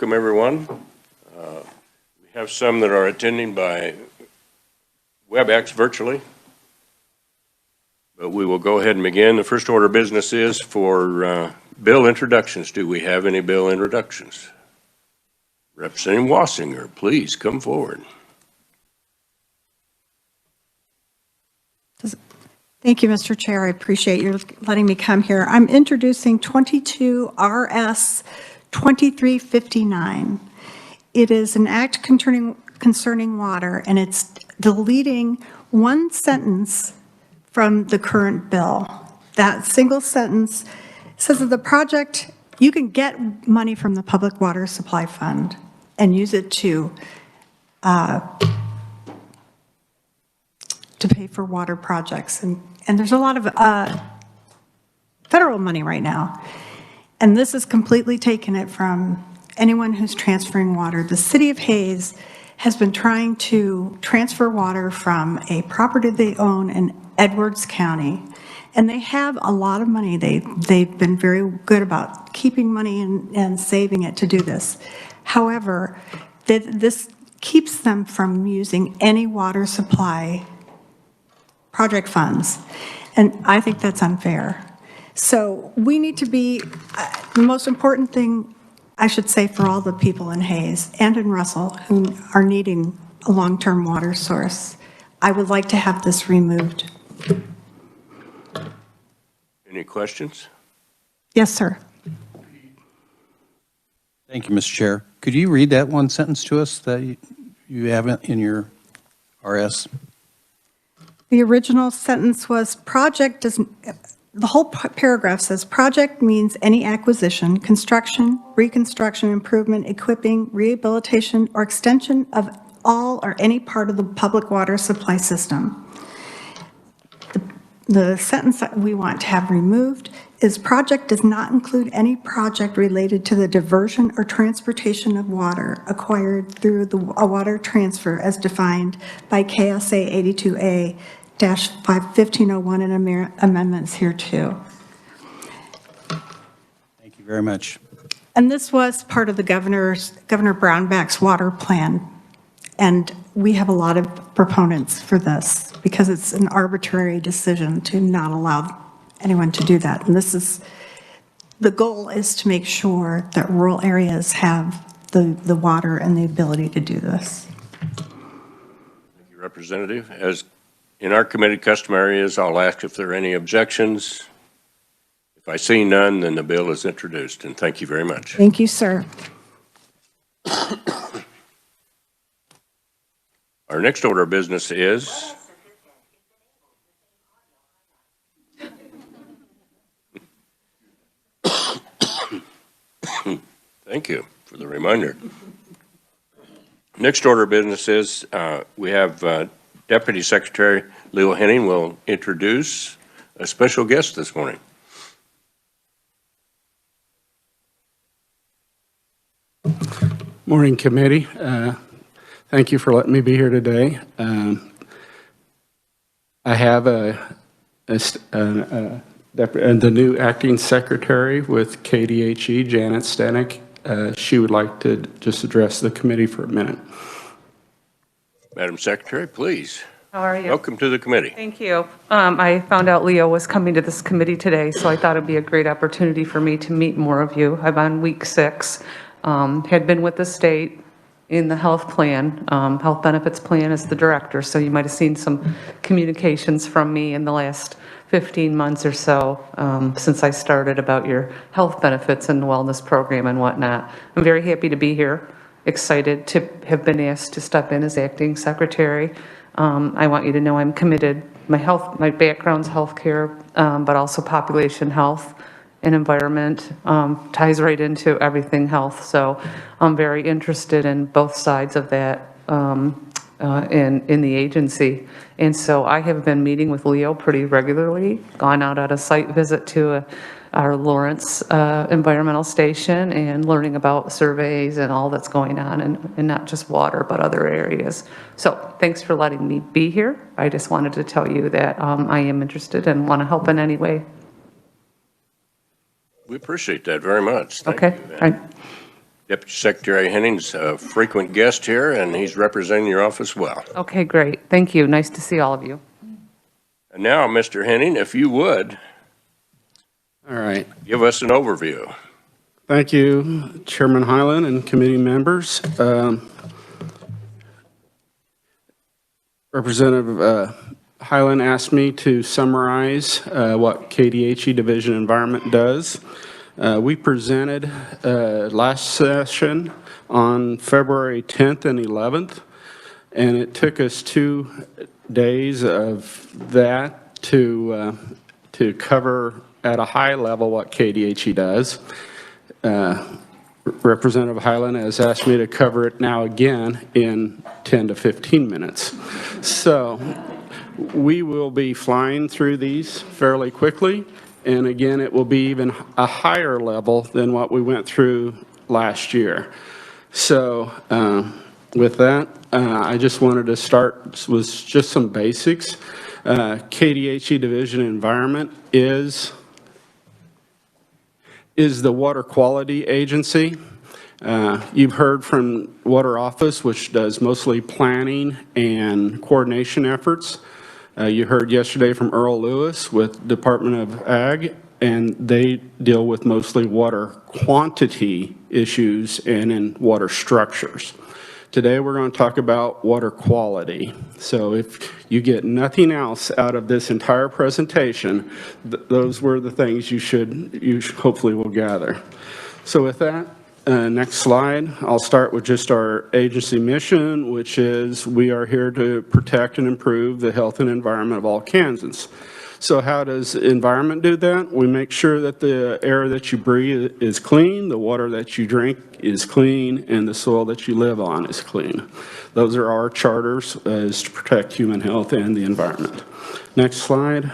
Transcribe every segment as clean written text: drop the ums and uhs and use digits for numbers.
welcome everyone. We have some that are attending by WebEx virtually, but we will go ahead and begin. The first order of business is for bill introductions. Do we have any bill introductions? Representative Wassinger, please come forward. Thank you, Mr. Chair. I appreciate you letting me come here. I'm introducing 22 RS 2359. It is an act concerning water, and it's deleting one sentence from the current bill. That single sentence says that the project, you can get money from the Public Water Supply Fund and use it to pay for water projects. And there's a lot of federal money right now. And this has completely taken it from anyone who's transferring water. The city of Hayes has been trying to transfer water from a property they own in Edwards County. And they have a lot of money. They've been very good about keeping money and saving it to do this. However, this keeps them from using any water supply project funds, and I think that's unfair. So we need to be, the most important thing, I should say, for all the people in Hayes and in Russell who are needing a long-term water source, I would like to have this removed. Any questions? Yes, sir. Thank you, Mr. Chair. Could you read that one sentence to us that you have in your RS? The original sentence was the whole paragraph says, project means any acquisition, construction, reconstruction, improvement, equipping, rehabilitation, or extension of all or any part of the public water supply system. The sentence that we want to have removed is project does not include any project related to the diversion or transportation of water acquired through a water transfer as defined by KSA 82A-1501 and amendments here too. Thank you very much. And this was part of the Governor Brownback's water plan. And we have a lot of proponents for this because it's an arbitrary decision to not allow anyone to do that. And the goal is to make sure that rural areas have the water and the ability to do this. Thank you, Representative. As in our committee customary is, I'll ask if there are any objections. If I see none, then the bill is introduced, and thank you very much. Thank you, sir. Our next order of business is thank you for the reminder. Next order of business is we have Deputy Secretary Leo Henning will introduce a special guest this morning. Morning, committee. Thank you for letting me be here today. I have the new acting secretary with KDHE, Janet Stanek. She would like to just address the committee for a minute. Madam Secretary, please. How are you? Welcome to the committee. Thank you. I found out Leo was coming to this committee today, so I thought it'd be a great opportunity for me to meet more of you. I'm on week 6. Had been with the state in the health plan, health benefits plan as the director, so you might have seen some communications from me in the last 15 months or so since I started about your health benefits and wellness program and whatnot. I'm very happy to be here, excited to have been asked to step in as acting secretary. I want you to know I'm committed. My background's healthcare, but also population health and environment ties right into everything health. So I'm very interested in both sides of that in the agency. And so I have been meeting with Leo pretty regularly, gone out at a site visit to our Lawrence environmental station and learning about surveys and all that's going on, and not just water, but other areas. So thanks for letting me be here. I just wanted to tell you that I am interested and want to help in any way. We appreciate that very much. Thank Okay. you. All right. Deputy Secretary Henning's a frequent guest here, and he's representing your office well. Okay, great. Thank you. Nice to see all of you. And now, Mr. Henning, if you would, All right. give us an overview. Thank you, Chairman Highland and committee members. Representative Highland asked me to summarize what KDHE Division Environment does. We presented last session on February 10th and 11th, and it took us 2 days of that to cover at a high level what KDHE does. Representative Highland has asked me to cover it now again in 10 to 15 minutes. So we will be flying through these fairly quickly. And again, it will be even a higher level than what we went through last year. So with that, I just wanted to start with just some basics. KDHE Division Environment is the water quality agency. You've heard from Water Office, which does mostly planning and coordination efforts. You heard yesterday from Earl Lewis with Department of Ag, and they deal with mostly water quantity issues and in water structures. Today we're going to talk about water quality. So if you get nothing else out of this entire presentation, those were the things you hopefully will gather. So with that, next slide, I'll start with just our agency mission, which is we are here to protect and improve the health and environment of all Kansans. So how does environment do that? We make sure that the air that you breathe is clean, the water that you drink is clean, and the soil that you live on is clean. Those are our charters, is to protect human health and the environment. Next slide.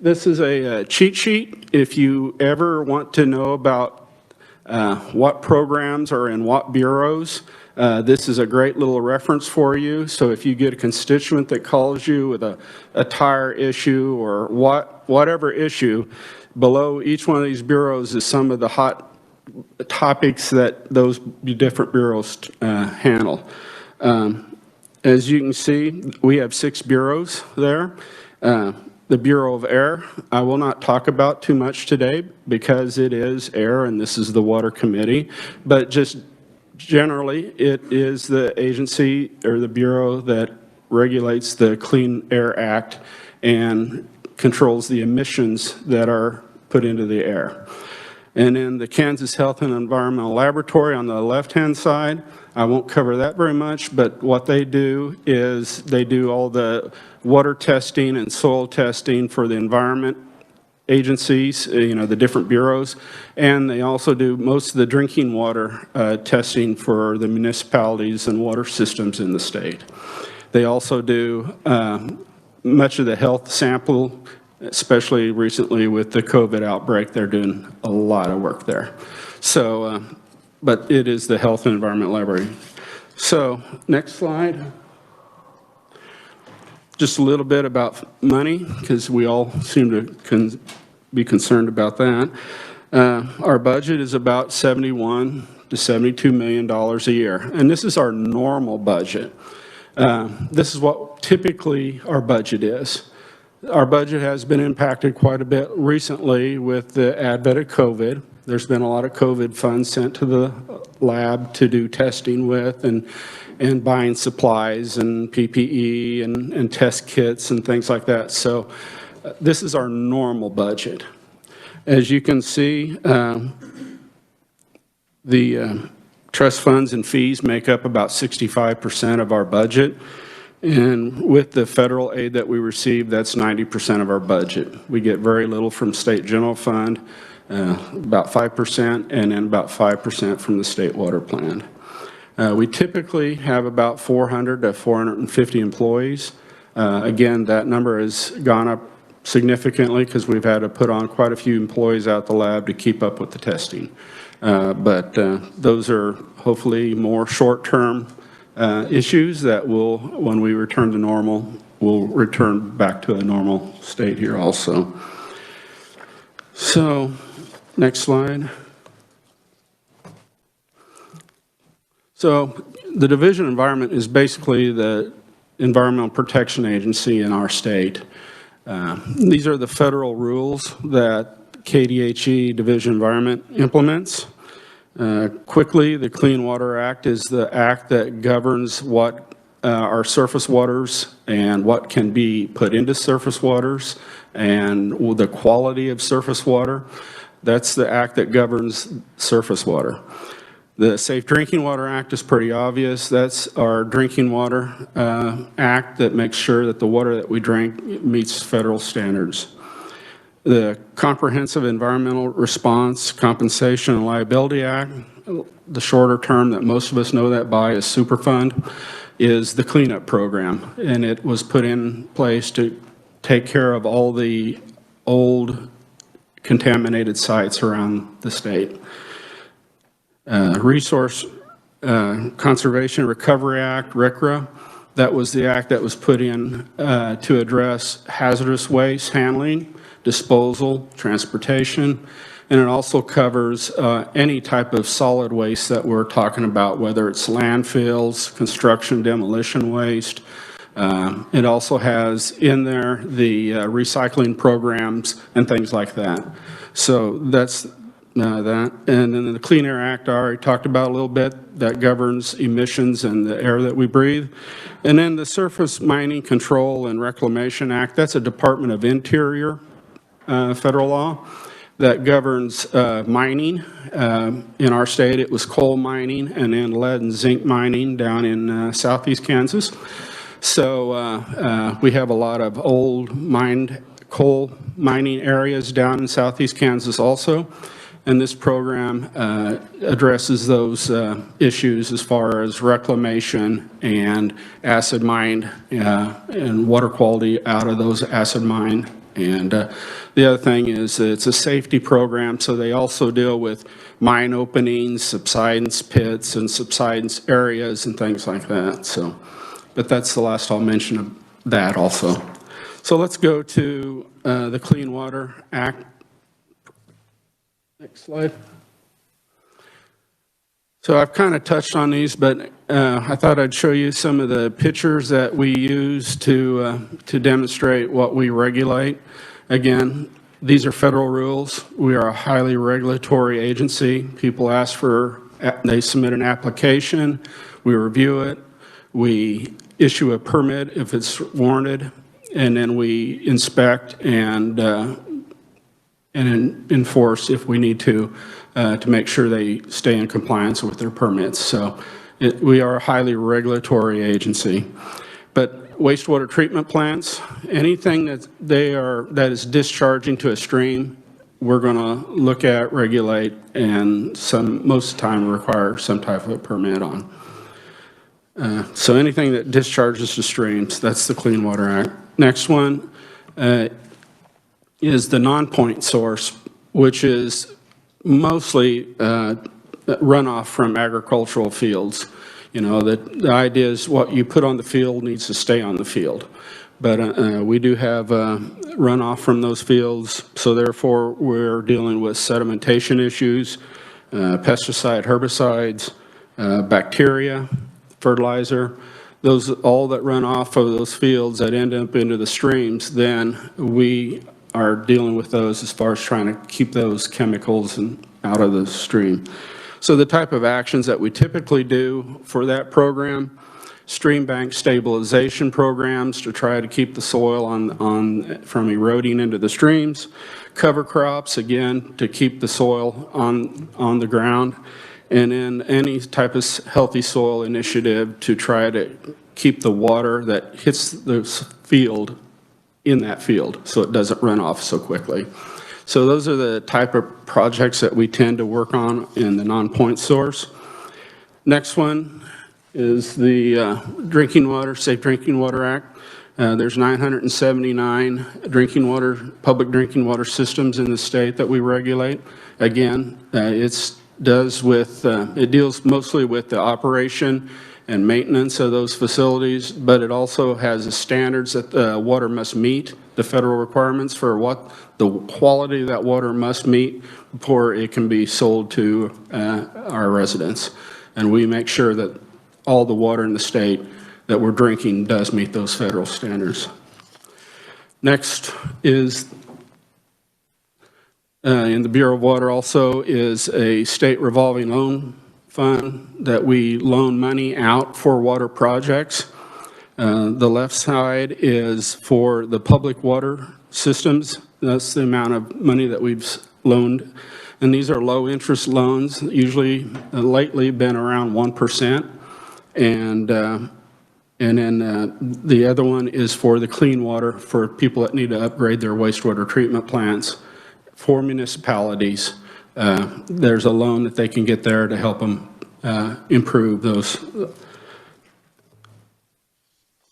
This is a cheat sheet. If you ever want to know about what programs are in what bureaus, this is a great little reference for you. So if you get a constituent that calls you with a tire issue or whatever issue, below each one of these bureaus is some of the hot topics that those different bureaus handle. As you can see, we have 6 bureaus there. The Bureau of Air, I will not talk about too much today because it is air and this is the Water Committee, but just generally it is the agency or the bureau that regulates the Clean Air Act and controls the emissions that are put into the air. And in the Kansas Health and Environmental Laboratory on the left-hand side, I won't cover that very much, but what they do is they do all the water testing and soil testing for the environment agencies, the different bureaus, and they also do most of the drinking water testing for the municipalities and water systems in the state. They also do much of the health sample, especially recently with the COVID outbreak. They're doing a lot of work there. So, but it is the Health and Environment Library. So, next slide. Just a little bit about money, because we all seem to be concerned about that. Our budget is about $71 to $72 million a year, and this is our normal budget. This is what typically our budget is. Our budget has been impacted quite a bit recently with the advent of COVID. There's been a lot of COVID funds sent to the lab to do testing with and buying supplies and PPE and test kits and things like that. So this is our normal budget. As you can see, the trust funds and fees make up about 65% of our budget. And with the federal aid that we receive, that's 90% of our budget. We get very little from state general fund, about 5%, and then about 5% from the state water plan. We typically have about 400 to 450 employees. Again, that number has gone up significantly because we've had to put on quite a few employees out the lab to keep up with the testing. But those are hopefully more short-term issues that will, when we return to normal, will return back to a normal state here also. So, next slide. So the Division of Environment is basically the environmental protection agency in our state. These are the federal rules that KDHE Division of Environment implements. Quickly, the Clean Water Act is the act that governs what are surface waters and what can be put into surface waters and the quality of surface water. That's the act that governs surface water. The Safe Drinking Water Act is pretty obvious. That's our drinking water act that makes sure that the water that we drink meets federal standards. The Comprehensive Environmental Response, Compensation, and Liability Act, the shorter term that most of us know that by is Superfund, is the cleanup program. And it was put in place to take care of all the old contaminated sites around the state. Resource Conservation Recovery Act, RCRA, that was the act that was put in to address hazardous waste handling, disposal, transportation, and it also covers any type of solid waste that we're talking about, whether it's landfills, construction, demolition waste. It also has in there the recycling programs and things like that. So that's that. And then the Clean Air Act I already talked about a little bit, that governs emissions and the air that we breathe. And then the Surface Mining Control and Reclamation Act, that's a Department of Interior federal law that governs mining. In our state, it was coal mining and then lead and zinc mining down in southeast Kansas. So we have a lot of old mined coal mining areas down in southeast Kansas also. And this program addresses those issues as far as reclamation and acid mine and water quality out of those acid mine. And the other thing is it's a safety program, so they also deal with mine openings, subsidence pits, and subsidence areas and things like that. So, but that's the last I'll mention of that also. So let's go to the Clean Water Act. Next slide. So I've kind of touched on these, but I thought I'd show you some of the pictures that we use to demonstrate what we regulate. Again, these are federal rules. We are a highly regulatory agency. People ask for, they submit an application, we review it, we issue a permit if it's warranted, and then we inspect and enforce if we need to make sure they stay in compliance with their permits. So we are a highly regulatory agency. But wastewater treatment plants, anything that is discharging to a stream, we're going to look at, regulate, and most of the time require some type of a permit on. So anything that discharges to streams, that's the Clean Water Act. Next one is the non-point source, which is mostly runoff from agricultural fields. You know, the idea is what you put on the field needs to stay on the field. But we do have runoff from those fields, so therefore we're dealing with sedimentation issues, pesticide, herbicides, bacteria, fertilizer. Those all that run off of those fields that end up into the streams, then we are dealing with those as far as trying to keep those chemicals out of the stream. So the type of actions that we typically do for that program, stream bank stabilization programs to try to keep the soil from eroding into the streams, cover crops, again, to keep the soil on the ground, and then any type of healthy soil initiative to try to keep the water that hits the field in that field so it doesn't run off so quickly. So those are the type of projects that we tend to work on in the non-point source. Next one is the Drinking Water, Safe Drinking Water Act. There's 979 public drinking water systems in the state that we regulate. Again, it deals mostly with the operation and maintenance of those facilities, but it also has the standards that the water must meet, the federal requirements for what the quality that water must meet before it can be sold to our residents. and we make sure that all the water in the state that we're drinking does meet those federal standards. Next is, in the Bureau of Water also, is a state revolving loan fund that we loan money out for water projects. The left side is for the public water systems. That's the amount of money that we've loaned. And these are low interest loans, usually lately been around 1%. And then the other one is for the clean water for people that need to upgrade their wastewater treatment plants. For municipalities, there's a loan that they can get there to help them improve those.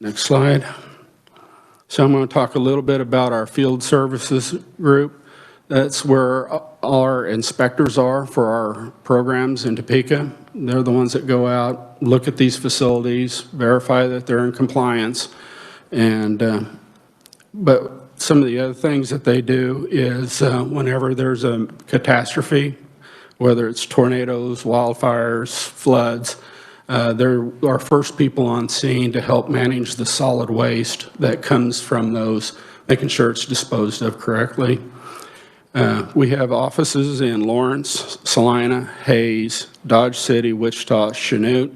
Next slide. So I'm going to talk a little bit about our field services group. That's where our inspectors are for our programs in Topeka. They're the ones that go out, look at these facilities, verify that they're in compliance. And, but some of the other things that they do is whenever there's a catastrophe, whether it's tornadoes, wildfires, floods, they're our first people on scene to help manage the solid waste that comes from those, making sure it's disposed of correctly. We have offices in Lawrence, Salina, Hayes, Dodge City, Wichita, Chanute,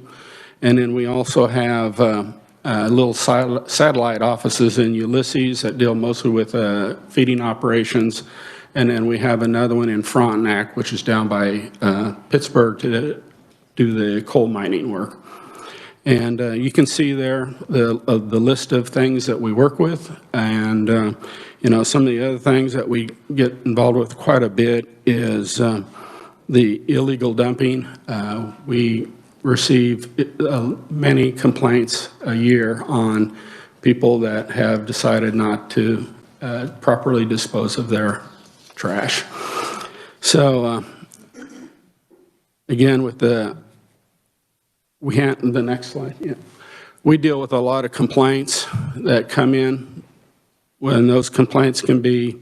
and then we also have little satellite offices in Ulysses that deal mostly with feeding operations, and then we have another one in Frontenac, which is down by Pittsburgh to do the coal mining work. And you can see there the list of things that we work with, and you know, some of the other things that we get involved with quite a bit is the illegal dumping. We receive many complaints a year on people that have decided not to properly dispose of their trash. So again, with the next slide. Yeah. We deal with a lot of complaints that come in, when those complaints can be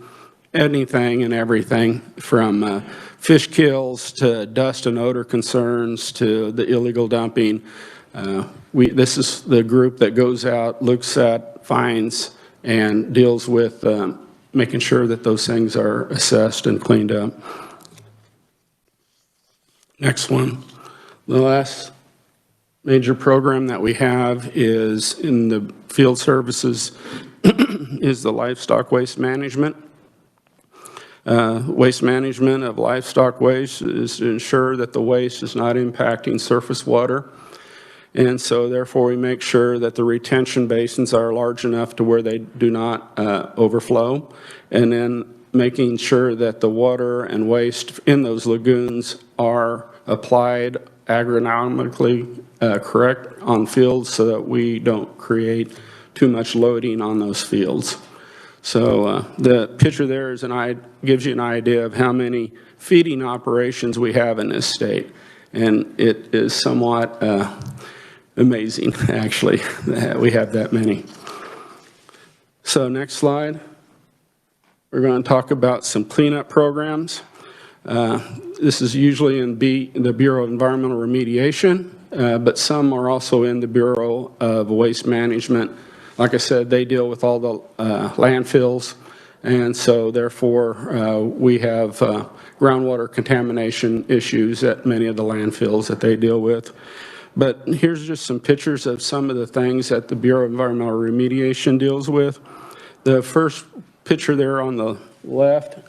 anything and everything from fish kills to dust and odor concerns to the illegal dumping. This is the group that goes out, looks at, finds, and deals with making sure that those things are assessed and cleaned up. Next one. The last major program that we have is in the field services is the livestock waste management. Waste management of livestock waste is to ensure that the waste is not impacting surface water. And so therefore we make sure that the retention basins are large enough to where they do not overflow. And then making sure that the water and waste in those lagoons are applied agronomically correct on fields so that we don't create too much loading on those fields. So the picture there is gives you an idea of how many feeding operations we have in this state. And it is somewhat amazing, actually, that we have that many. So next slide. We're going to talk about some cleanup programs. This is usually in the Bureau of Environmental Remediation, but some are also in the Bureau of Waste Management. Like I said, they deal with all the landfills, and so therefore we have groundwater contamination issues at many of the landfills that they deal with. But here's just some pictures of some of the things that the Bureau of Environmental Remediation deals with. The first picture there on the left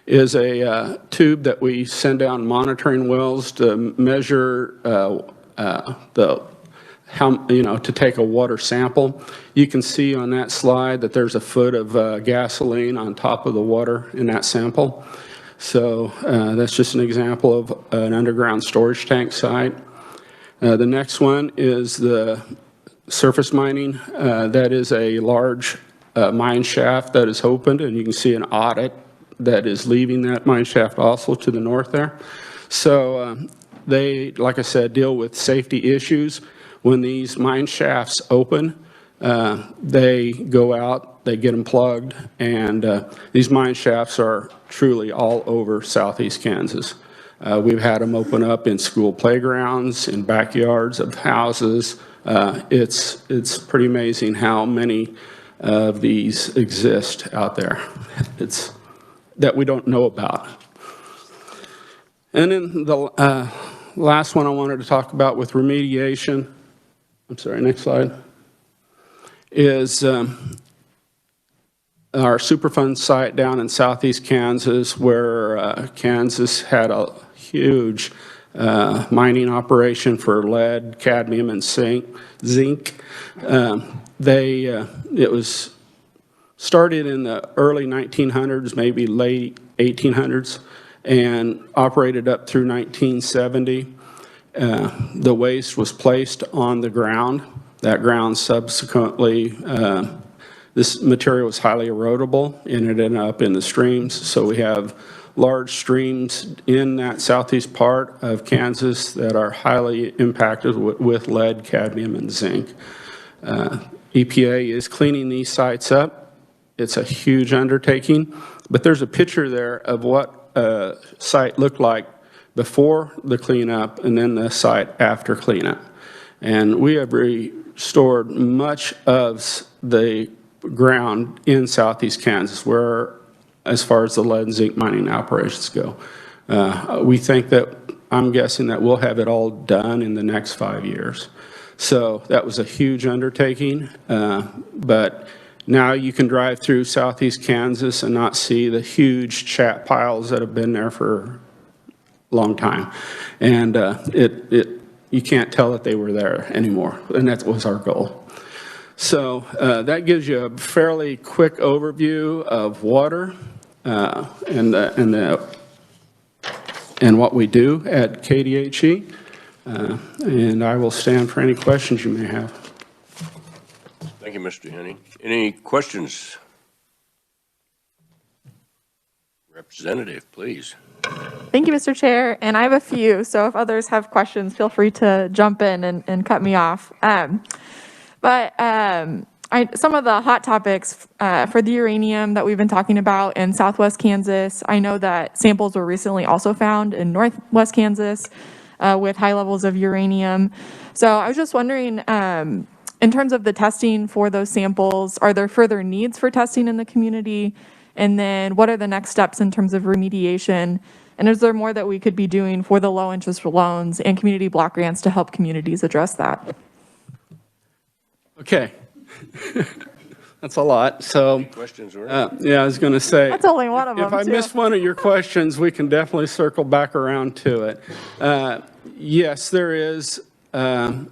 is a tube that we send down monitoring wells to measure to take a water sample. You can see on that slide that there's a foot of gasoline on top of the water in that sample. So that's just an example of an underground storage tank site. The next one is the surface mining. That is a large mine shaft that is opened, and you can see an audit that is leaving that mine shaft also to the north there. So they, like I said, deal with safety issues. When these mine shafts open, they go out, they get them plugged, and these mine shafts are truly all over southeast Kansas. We've had them open up in school playgrounds, in backyards of houses. It's pretty amazing how many of these exist out there. It's that we don't know about. And then the last one I wanted to talk about with remediation, I'm sorry, next slide, is our Superfund site down in southeast Kansas, where Kansas had a huge mining operation for lead, cadmium, and zinc. It was started in the early 1900s, maybe late 1800s, and operated up through 1970. The waste was placed on the ground. That ground subsequently, this material was highly erodible and it ended up in the streams. So we have large streams in that southeast part of Kansas that are highly impacted with lead, cadmium, and zinc. EPA is cleaning these sites up. It's a huge undertaking, but there's a picture there of what a site looked like before the cleanup and then the site after cleanup. And we have restored much of the ground in southeast Kansas where, as far as the lead and zinc mining operations go. We think that, I'm guessing that we'll have it all done in the next 5 years. So that was a huge undertaking, but now you can drive through southeast Kansas and not see the huge chat piles that have been there for a long time. And you can't tell that they were there anymore, and that was our goal. So that gives you a fairly quick overview of water and what we do at KDHE. And I will stand for any questions you may have. Thank you, Mr. Henning. Any questions? Representative, please. Thank you, Mr. Chair. And I have a few, so if others have questions, feel free to jump in and cut me off. Some of the hot topics for the uranium that we've been talking about in Southwest Kansas, I know that samples were recently also found in Northwest Kansas with high levels of uranium. So I was just wondering, in terms of the testing for those samples, are there further needs for testing in the community? And then what are the next steps in terms of remediation? And is there more that we could be doing for the low interest loans and community block grants to help communities address that? Okay. That's a lot. So, Questions, yeah, I was going to say. That's only one of them, If I too. missed one of your questions, we can definitely circle back around to it. Yes, there is. There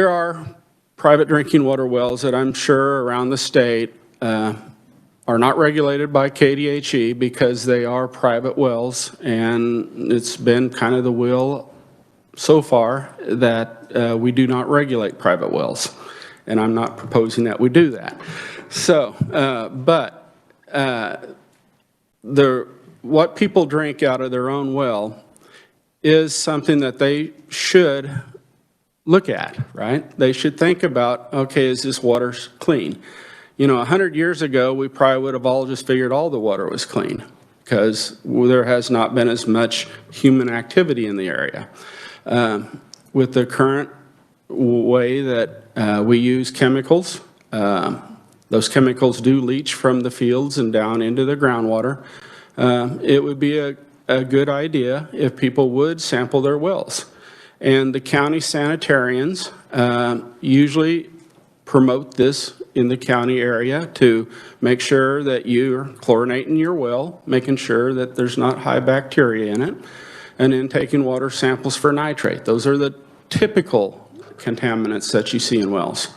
are private drinking water wells that I'm sure around the state are not regulated by KDHE because they are private wells, and it's been kind of the will so far that we do not regulate private wells, and I'm not proposing that we do that. So, what people drink out of their own well is something that they should look at, right? They should think about, okay, is this water clean? You know, 100 years ago, we probably would have all just figured all the water was clean because there has not been as much human activity in the area. With the current way that we use chemicals, those chemicals do leach from the fields and down into the groundwater. It would be a good idea if people would sample their wells. And the county sanitarians usually promote this in the county area to make sure that you're chlorinating your well, making sure that there's not high bacteria in it, and then taking water samples for nitrate. Those are the typical contaminants that you see in wells.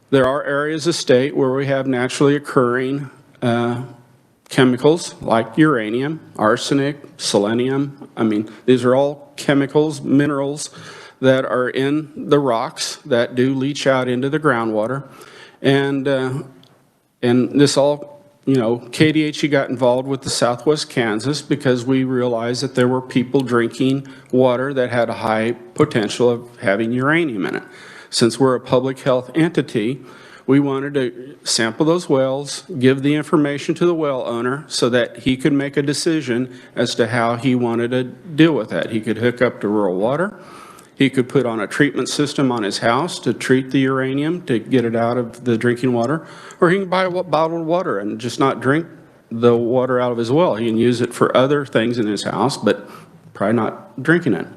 There are areas of state where we have naturally occurring chemicals like uranium, arsenic, selenium. I mean, these are all chemicals, minerals that are in the rocks that do leach out into the groundwater. And this all, you know, KDHE got involved with the Southwest Kansas because we realized that there were people drinking water that had a high potential of having uranium in it. Since we're a public health entity, We wanted to sample those wells, give the information to the well owner so that he could make a decision as to how he wanted to deal with that. He could hook up to rural water. He could put on a treatment system on his house to treat the uranium to get it out of the drinking water, or he can buy bottled water and just not drink the water out of his well. He can use it for other things in his house, but probably not drinking it.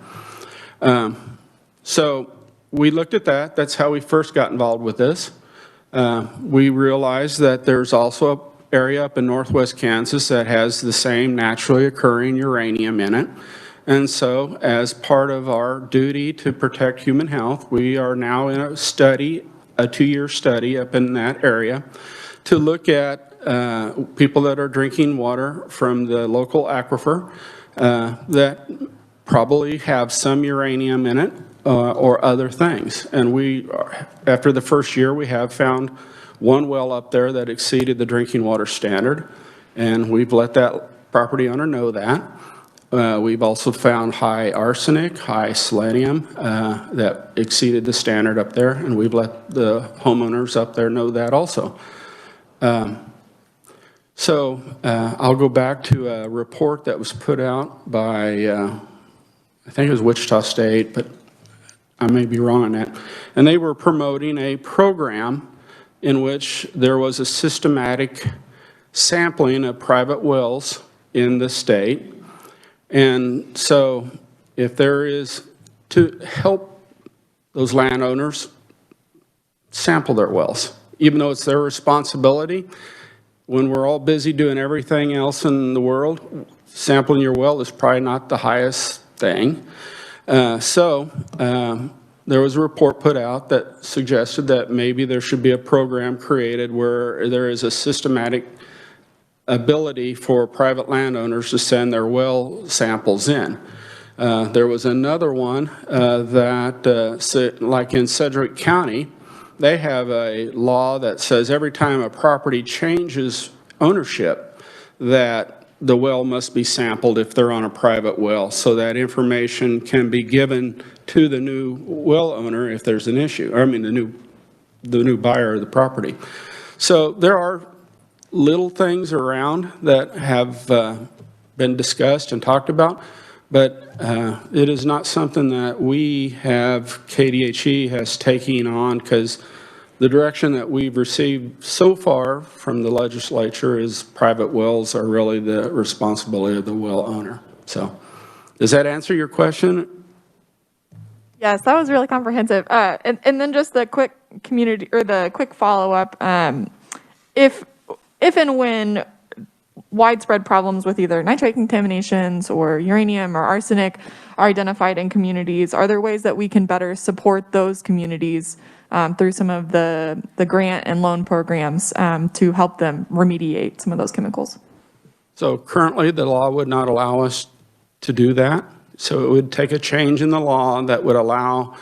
So we looked at that. That's how we first got involved with this. We realized that there's also an area up in northwest Kansas that has the same naturally occurring uranium in it. And so as part of our duty to protect human health, we are now in a study, a 2-year study up in that area to look at people that are drinking water from the local aquifer that probably have some uranium in it or other things. And we, after the first year, we have found one well up there that exceeded the drinking water standard, and we've let that property owner know that. We've also found high arsenic, high selenium that exceeded the standard up there, and we've let the homeowners up there know that also. So I'll go back to a report that was put out by, I think it was Wichita State, but I may be wrong on that. And they were promoting a program in which there was a systematic sampling of private wells in the state. And so if there is to help those landowners sample their wells, even though it's their responsibility, when we're all busy doing everything else in the world, sampling your well is probably not the highest thing. There was a report put out that suggested that maybe there should be a program created where there is a systematic ability for private landowners to send their well samples in. There was another one that, like in Sedgwick County, they have a law that says every time a property changes ownership, that the well must be sampled if they're on a private well, so that information can be given to the new well owner if there's an issue, or I mean the new buyer of the property. So there are little things around that have been discussed and talked about, but it is not something that we have, KDHE has taken on, because the direction that we've received so far from the legislature is private wells are really the responsibility of the well owner. So does that answer your question? Yes, that was really comprehensive. And then just the quick community, or the quick follow-up. If and when widespread problems with either nitrate contaminations or uranium or arsenic are identified in communities, are there ways that we can better support those communities through some of the grant and loan programs to help them remediate some of those chemicals? So currently the law would not allow us to do that. So it would take a change in the law that would allow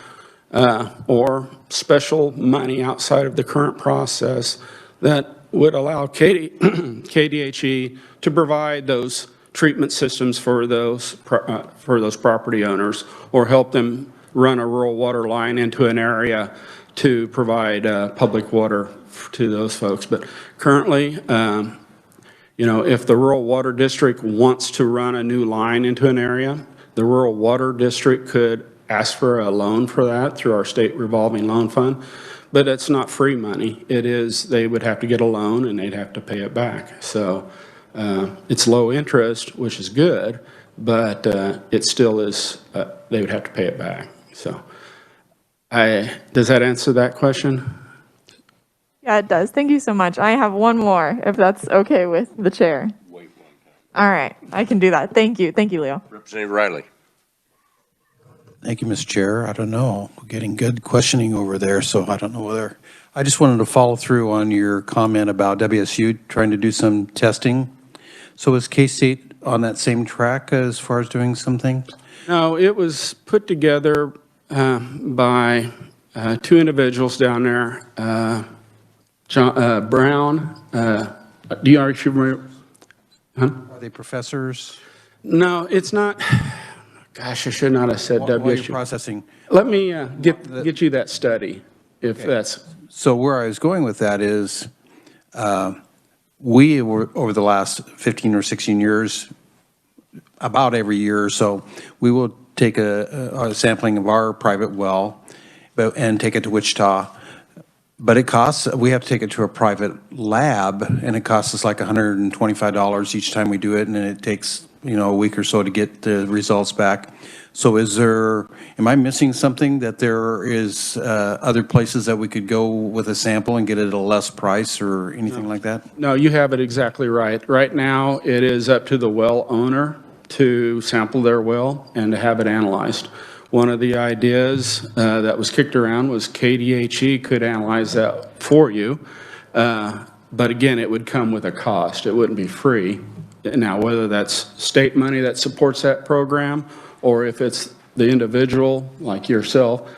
or special money outside of the current process that would allow KDHE to provide those treatment systems for those property owners, or help them run a rural water line into an area to provide public water to those folks. But currently, you know, if the rural water district wants to run a new line into an area, the rural water district could ask for a loan for that through our state revolving loan fund. But it's not free money. It is, they would have to get a loan and they'd have to pay it back. So it's low interest, which is good, but it still is, they would have to pay it back. So does that answer that question? Yeah, it does. Thank you so much. I have one more, if that's okay with the chair. Wait one time. All right, I can do that. Thank you. Thank you, Leo. Representative Riley. Thank you, Mr. Chair. I don't know. We're getting good questioning over there, so I don't know whether. I just wanted to follow through on your comment about WSU trying to do some testing. So is K-State on that same track as far as doing some things? No, it was put together by two individuals down there, John Brown. Do you already remember? Huh? Are they professors? No, it's not. Gosh, I should not have said While you're WSU. processing. Let me get you that study. if that's, So where I was going with that is, we were, over the last 15 or 16 years, about every year or so, we will take a sampling of our private well and take it to Wichita. But it costs, we have to take it to a private lab, and it costs us like $125 each time we do it, and then it takes, a week or so to get the results back. So am I missing something, that there is other places that we could go with a sample and get it at a less price or anything like that? no, you have it exactly right. Right now, it is up to the well owner to sample their well and to have it analyzed. One of the ideas that was kicked around was KDHE could analyze that for you. But again, it would come with a cost. It wouldn't be free. Now, whether that's state money that supports that program, or if it's the individual like yourself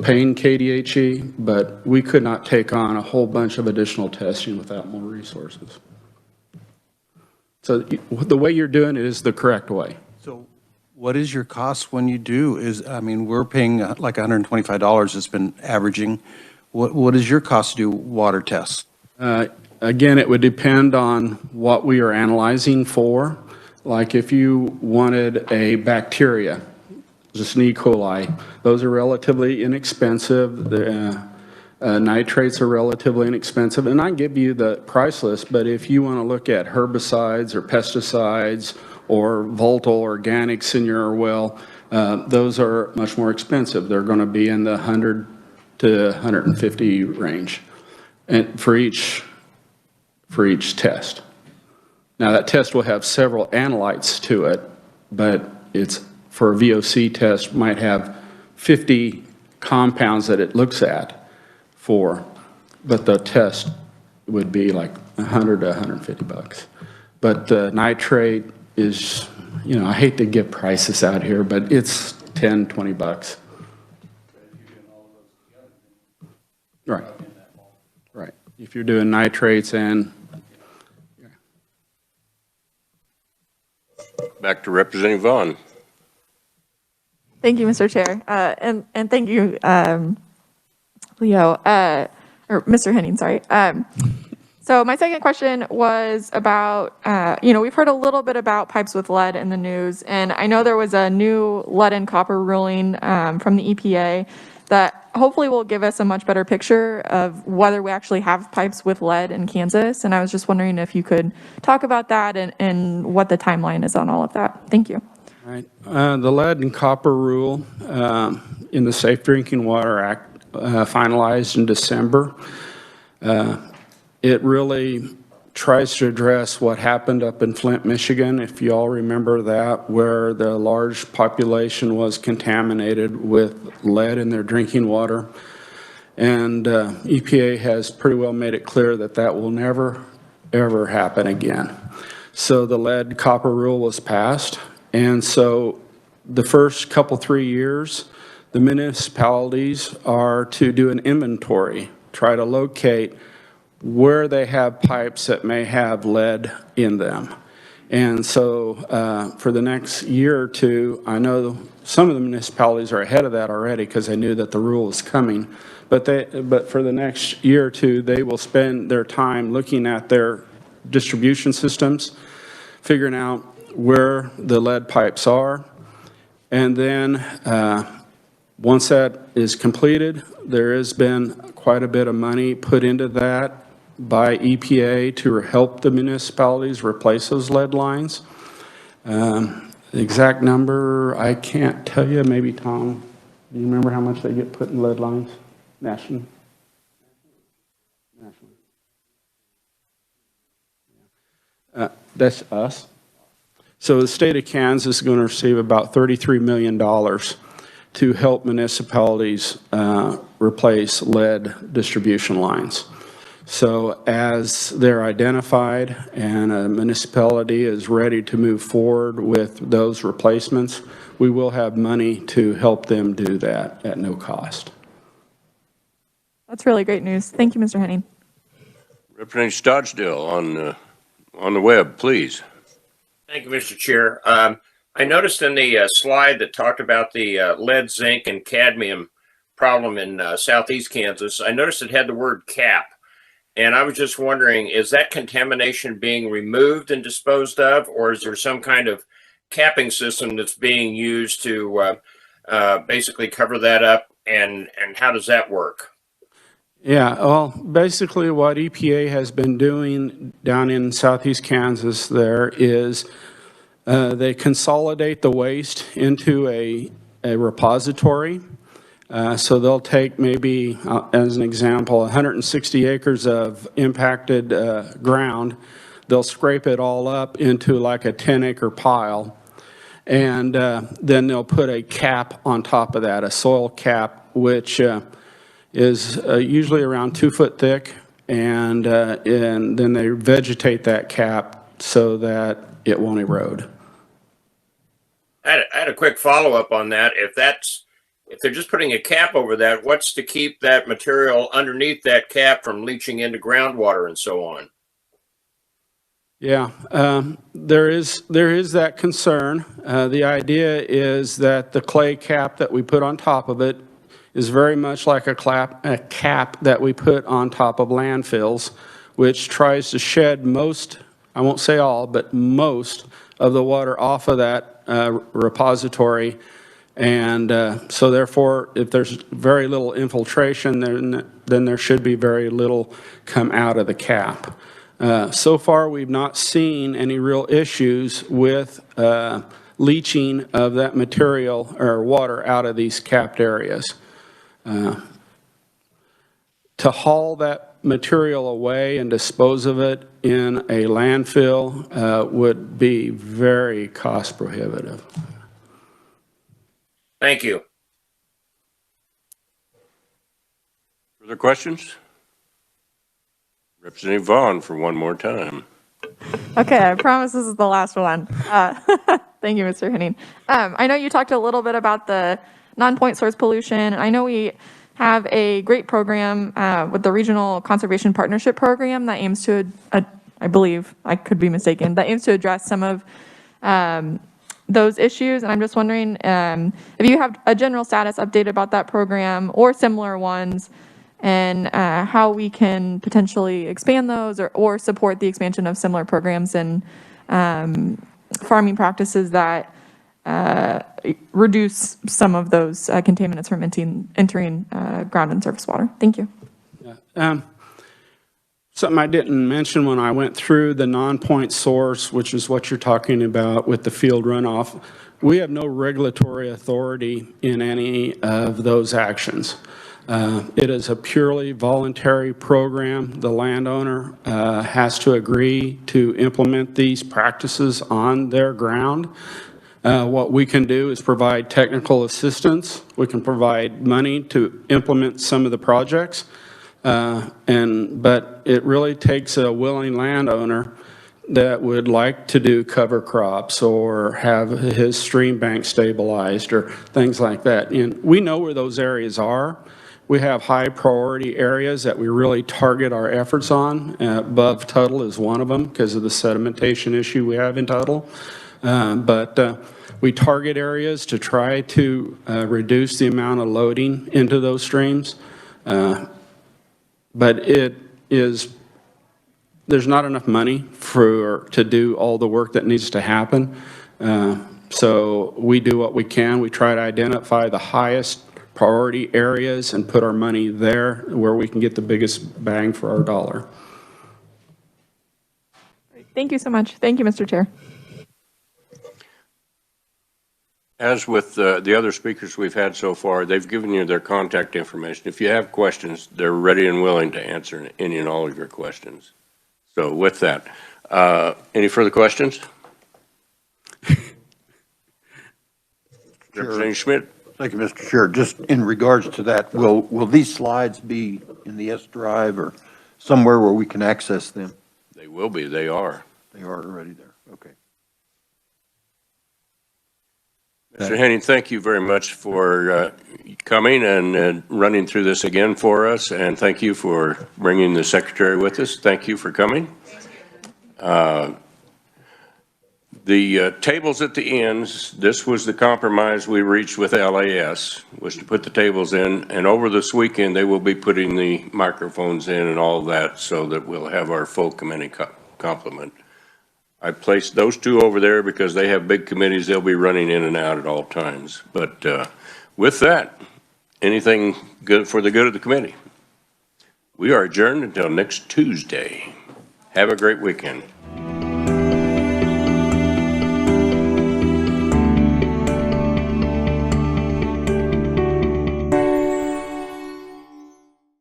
paying KDHE, but we could not take on a whole bunch of additional testing without more resources. So the way you're doing it is the correct way. So what is your cost when you do? We're paying like $125, it's been averaging. What is your cost to do water tests? Again, it would depend on what we are analyzing for. Like if you wanted a bacteria, just an E. coli, those are relatively inexpensive. The nitrates are relatively inexpensive. And I give you the price list, but if you want to look at herbicides or pesticides or volatile organics in your well, those are much more expensive. They're going to be in the 100 to 150 range, and for each test. Now that test will have several analytes to it, but it's for a VOC test might have 50 compounds that it looks at for, but the test would be like 100 to 150 bucks. But the nitrate is, I hate to give prices out here, but it's 10, 20 bucks. Right. Right. If you're doing nitrates and Back to Representative Vaughn. Thank you, Mr. Chair. And thank you, Leo, or Mr. Henning, sorry. So my second question was about, we've heard a little bit about pipes with lead in the news, and I know there was a new lead and copper ruling from the EPA that hopefully will give us a much better picture of whether we actually have pipes with lead in Kansas. And I was just wondering if you could talk about that and what the timeline is on all of that. Thank you. right. The lead and copper rule in the Safe Drinking Water Act finalized in December. It really tries to address what happened up in Flint, Michigan, if you all remember that, where the large population was contaminated with lead in their drinking water. And EPA has pretty well made it clear that that will never, ever happen again. So the lead copper rule was passed. And so the first couple, 3 years, the municipalities are to do an inventory, try to locate where they have pipes that may have lead in them. And so for the next year or two, I know some of the municipalities are ahead of that already because they knew that the rule was coming. But for the next year or two, they will spend their time looking at their distribution systems, figuring out where the lead pipes are. And then once that is completed, there has been quite a bit of money put into that by EPA to help the municipalities replace those lead lines. The exact number, I can't tell you. Maybe Tom, do you remember how much they get put in lead lines nationally? That's us. So the state of Kansas is going to receive about $33 million to help municipalities replace lead distribution lines. So as they're identified and a municipality is ready to move forward with those replacements, we will have money to help them do that at no cost. That's really great news. Thank you, Mr. Henning. Representative Stodgdale on the web, please. Thank you, Mr. Chair. I noticed in the slide that talked about the lead, zinc, and cadmium problem in southeast Kansas. I noticed it had the word cap. And I was just wondering, is that contamination being removed and disposed of, or is there some kind of capping system that's being used to basically cover that up? And how does that work? Yeah, well, basically what EPA has been doing down in southeast Kansas there is they consolidate the waste into a repository. So they'll take maybe, as an example, 160 acres of impacted ground. They'll scrape it all up into like a 10-acre pile. And then they'll put a cap on top of that, a soil cap, which is usually around 2 foot thick. And then they vegetate that cap so that it won't erode. I had a quick follow-up on that. If they're just putting a cap over that, what's to keep that material underneath that cap from leaching into groundwater and so on? Yeah, there is that concern. The idea is that the clay cap that we put on top of it is very much like a cap that we put on top of landfills, which tries to shed most, I won't say all, but most of the water off of that repository. And so therefore, if there's very little infiltration, then there should be very little come out of the cap. So far, we've not seen any real issues with leaching of that material or water out of these capped areas. To haul that material away and dispose of it in a landfill would be very cost prohibitive. Thank you. Further questions? Representative Vaughn for one more time. Okay, I promise this is the last one. Thank you, Mr. Henning. I know you talked a little bit about the non-point source pollution. I know we have a great program with the Regional Conservation Partnership Program that aims to, I believe, I could be mistaken, that aims to address some of those issues. And I'm just wondering if you have a general status update about that program or similar ones, and how we can potentially expand those or support the expansion of similar programs and farming practices that reduce some of those contaminants from entering ground and surface water. Thank you. Yeah. Something I didn't mention when I went through the non-point source, which is what you're talking about with the field runoff, we have no regulatory authority in any of those actions. It is a purely voluntary program. The landowner has to agree to implement these practices on their ground. What we can do is provide technical assistance. We can provide money to implement some of the projects. But it really takes a willing landowner that would like to do cover crops or have his stream bank stabilized or things like that. And we know where those areas are. We have high priority areas that we really target our efforts on. Above Tuttle is one of them because of the sedimentation issue we have in Tuttle. But we target areas to try to reduce the amount of loading into those streams. But there's not enough money to do all the work that needs to happen. So we do what we can. We try to identify the highest priority areas and put our money there where we can get the biggest bang for our dollar. Thank you so much. Thank you, Mr. Chair. As with the other speakers we've had so far, they've given you their contact information. If you have questions, they're ready and willing to answer any and all of your questions. So with that, any further questions? Representative Schmidt. Thank you, Mr. Chair. Just in regards to that, will these slides be in the S drive or somewhere where we can access them? They will be. They are. They are already there. Okay. Mr. Henning, thank you very much for coming and running through this again for us, and thank you for bringing the secretary with us. Thank you for coming. The tables at the ends, this was the compromise we reached with LAS, was to put the tables in, and over this weekend, they will be putting the microphones in and all that so that we'll have our full committee complement. I placed those two over there because they have big committees. They'll be running in and out at all times. But with that, anything good for the good of the committee? We are adjourned until next Tuesday. Have a great weekend.